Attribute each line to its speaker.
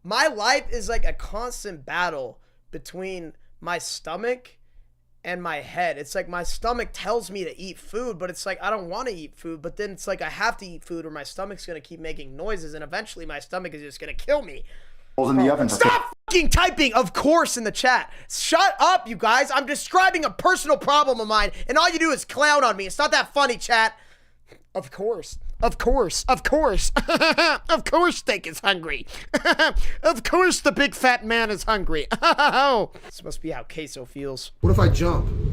Speaker 1: My life is like a constant battle between my stomach and my head. It's like my stomach tells me to eat food, but it's like I don't want to eat food, but then it's like I have to eat food or my stomach's gonna keep making noises, and eventually my stomach is just gonna kill me.
Speaker 2: In the oven.
Speaker 1: Stop fucking typing of course in the chat. Shut up, you guys. I'm describing a personal problem of mine, and all you do is clown on me. It's not that funny, chat. Of course. Of course. Of course. Of course steak is hungry. Of course the big fat man is hungry. This must be how CaseOh feels.
Speaker 3: What if I jump?